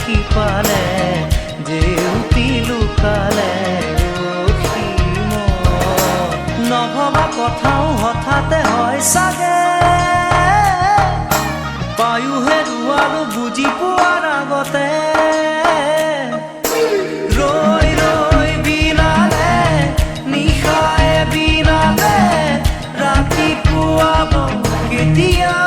সিপালে জেউতি লুকালে অসীম নভবা কথাও হঠাতে হয় চাগে পায়ো হেৰুৱালো বুজি পোৱাৰ আগতে ৰৈ ৰৈ বিনালে নিশায়ে বিনালে ৰাতিপুৱাব কেতিয়া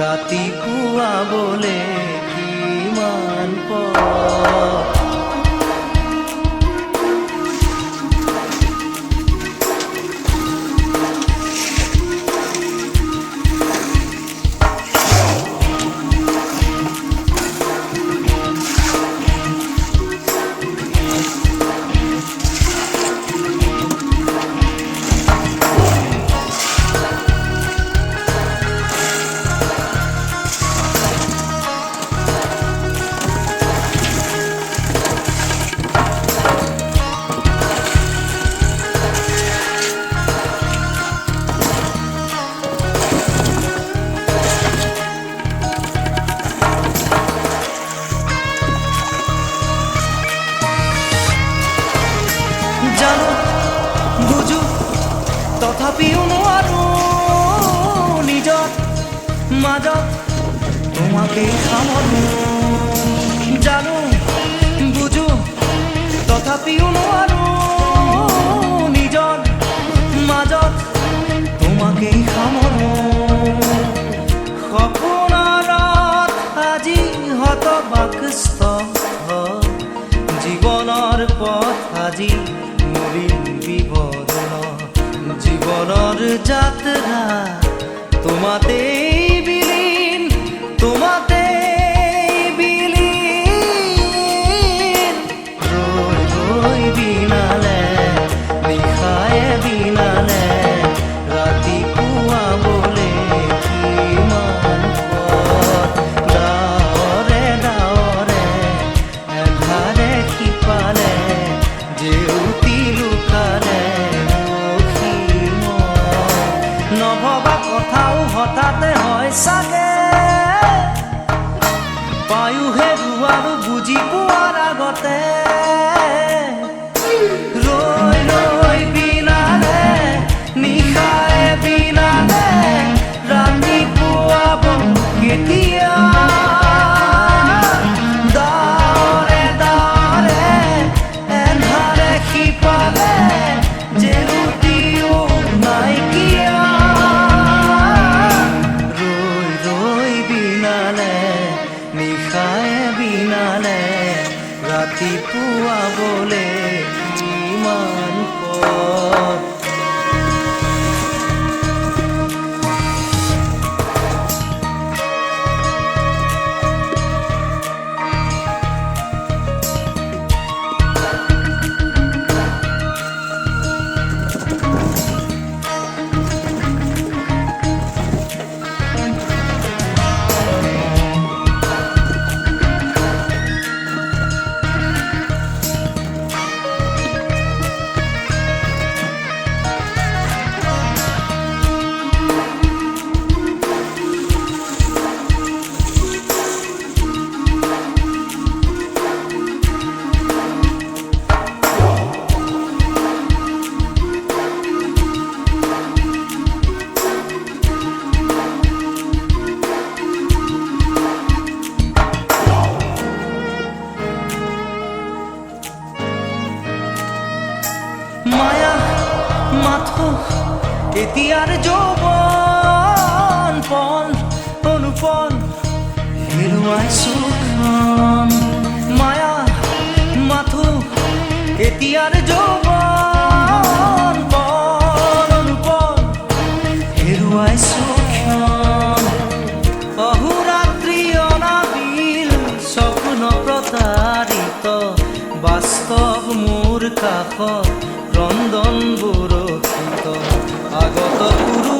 ৰাতিপুৱা বলে কিমান জানো বুঝো তথাপিও নোৱাৰো নিজৰ মাজত তোমাকেই সামৰো জানো বুঝো তথাপিও নোৱাৰো নিজৰ মাজত তোমাকেই সামৰো সপোনত আজি হতবাকস্থ জীৱনৰ পথ আজি মলিন বিবৰণ জীৱনৰ যাত্ৰা তোমাতেই বিলীন তোমাতেই বিলীন ৰৈ ৰৈ বিনালে নিশায়ে বিনালে ৰাতিপুৱা বলে কিমান পথ ডাৱৰে ডাৱৰে এধাৰে সিপালে জেউতি লুকালে অসীম নভবা কথাও হঠাতে হয় চাগে পায়ো হেৰুৱালো বুজি পোৱাৰ আগতে ৰৈ ৰৈ বিনালে নিশায়ে বিনালে ৰাতিপুৱাব কেতিয়া ৰাতিপুৱা বলে কিমান পথ মায়া মাথো এতিয়াৰ যৌৱন পণ অনুপণ হেৰুৱাইছো মায়া মাথো এতিয়াৰ যৌৱন পণ অনুপণ হেৰুৱাইছো অহোৰাত্ৰি অনাবিল স্বপ্ন প্ৰতাৰিত বাস্তৱ মোৰ কাষত ক্ৰন্দন বুৰক্ষিত আগত পুৰুষ